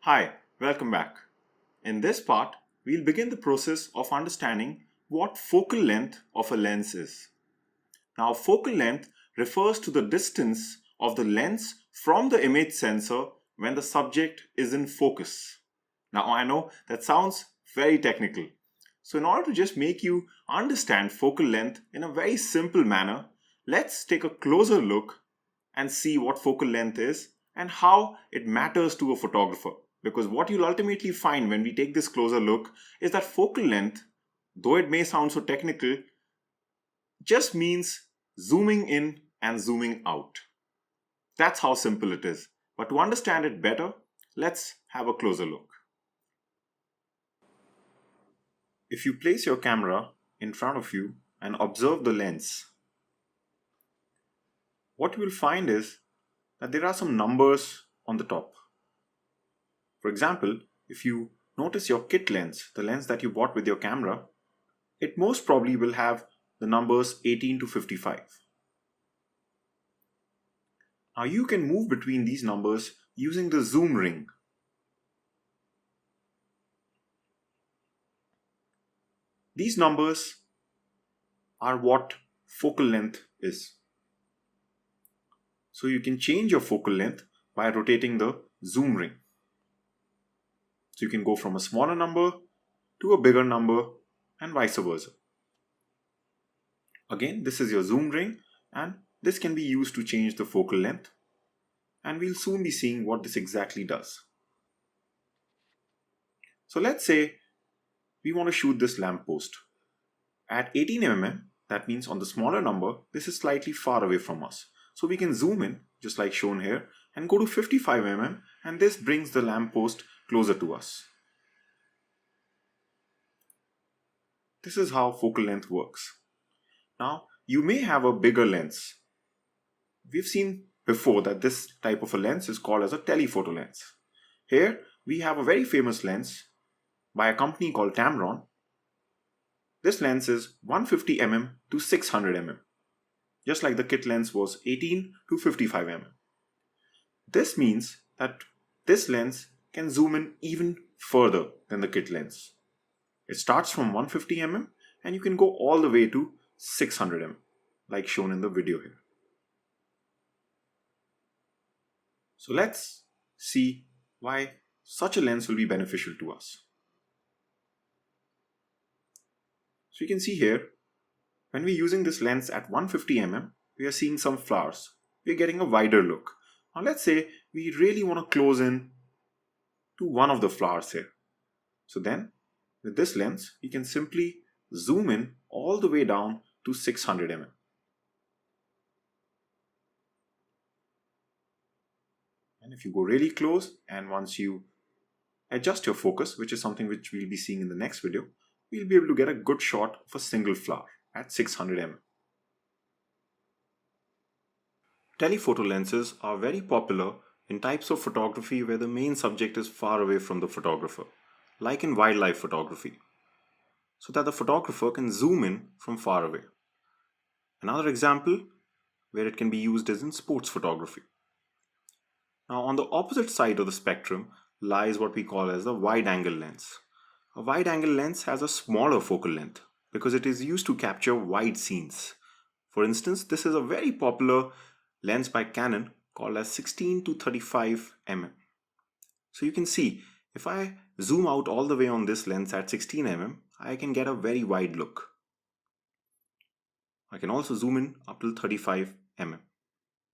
Hi, welcome back. In this part, we'll begin the process of understanding what focal length of a lens is. Now, focal length refers to the distance of the lens from the image sensor when the subject is in focus. Now, I know that sounds very technical. So, in order to just make you understand focal length in a very simple manner, let's take a closer look and see what focal length is and how it matters to a photographer. Because what you'll ultimately find when we take this closer look is that focal length, though it may sound so technical, just means zooming in and zooming out. That's how simple it is. But to understand it better, let's have a closer look. If you place your camera in front of you and observe the lens, what you will find is that there are some numbers on the top. For example, if you notice your kit lens, the lens that you bought with your camera, it most probably will have the numbers 18 to 55. Now you can move between these numbers using the zoom ring. These numbers are what focal length is. So you can change your focal length by rotating the zoom ring. So you can go from a smaller number to a bigger number and vice versa. Again, this is your zoom ring and this can be used to change the focal length, and we'll soon be seeing what this exactly does. So let's say we want to shoot this lamppost. At 18 mm, that means on the smaller number, this is slightly far away from us. So we can zoom in, just like shown here, and go to 55 mm, and this brings the lamppost closer to us. This is how focal length works. Now, you may have a bigger lens. We've seen before that this type of a lens is called as a telephoto lens. Here, we have a very famous lens by a company called Tamron. This lens is 150 mm to 600 mm. Just like the kit lens was 18 to 55 mm. This means that this lens can zoom in even further than the kit lens. It starts from 150 mm and you can go all the way to 600 mm, like shown in the video here. So let's see why such a lens will be beneficial to us. So you can see here, when we're using this lens at 150 mm, we are seeing some flowers. We're getting a wider look. Now let's say we really want to close in to one of the flowers here. So then, with this lens, you can simply zoom in all the way down to 600 mm. And if you go really close, and once you adjust your focus, which is something which we'll be seeing in the next video, we'll be able to get a good shot of a single flower at 600 mm. Telephoto lenses are very popular in types of photography where the main subject is far away from the photographer, like in wildlife photography, so that the photographer can zoom in from far away. Another example where it can be used is in sports photography. Now on the opposite side of the spectrum lies what we call as the wide-angle lens. A wide-angle lens has a smaller focal length because it is used to capture wide scenes. For instance, this is a very popular lens by Canon called as 16 to 35 mm. So you can see, if I zoom out all the way on this lens at 16 mm, I can get a very wide look. I can also zoom in up till 35 mm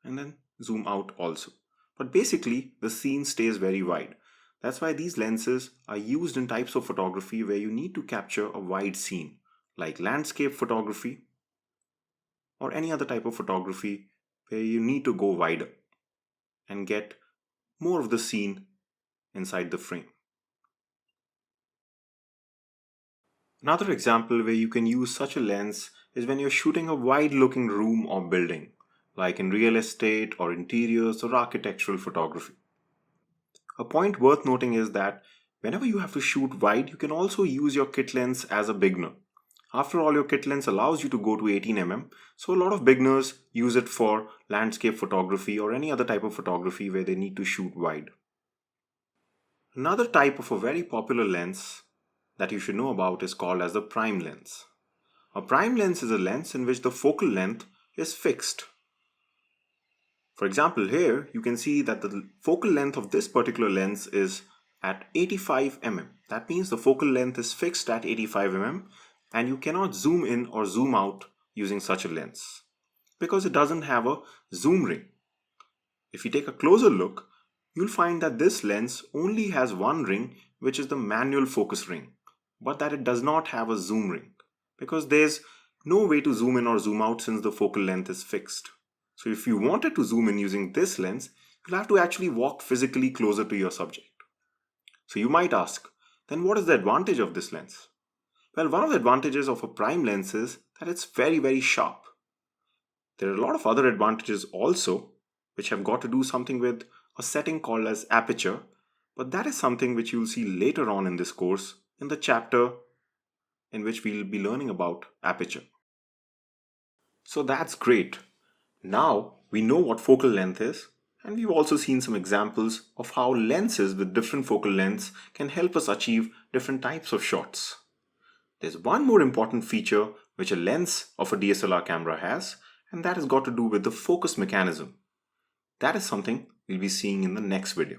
and then zoom out also. But basically, the scene stays very wide. That's why these lenses are used in types of photography where you need to capture a wide scene, like landscape photography or any other type of photography where you need to go wider and get more of the scene inside the frame. Another example where you can use such a lens is when you're shooting a wide-looking room or building, like in real estate or interiors or architectural photography. A point worth noting is that whenever you have to shoot wide, you can also use your kit lens as a beginner. After all, your kit lens allows you to go to 18 mm, so a lot of beginners use it for landscape photography or any other type of photography where they need to shoot wide. Another type of a very popular lens that you should know about is called as the prime lens. A prime lens is a lens in which the focal length is fixed. For example, here you can see that the focal length of this particular lens is at 85 mm. That means the focal length is fixed at 85 mm and you cannot zoom in or zoom out using such a lens because it doesn't have a zoom ring. If you take a closer look, you'll find that this lens only has one ring, which is the manual focus ring, but that it does not have a zoom ring because there's no way to zoom in or zoom out since the focal length is fixed. So if you wanted to zoom in using this lens, you'll have to actually walk physically closer to your subject. So you might ask, then what is the advantage of this lens? Well, one of the advantages of a prime lens is that it's very, very sharp. There are a lot of other advantages also, which have got to do something with a setting called as aperture, but that is something which you'll see later on in this course in the chapter in which we'll be learning about aperture. So that's great. Now we know what focal length is, and we've also seen some examples of how lenses with different focal lengths can help us achieve different types of shots. There's one more important feature which a lens of a DSLR camera has, and that has got to do with the focus mechanism. That is something we'll be seeing in the next video.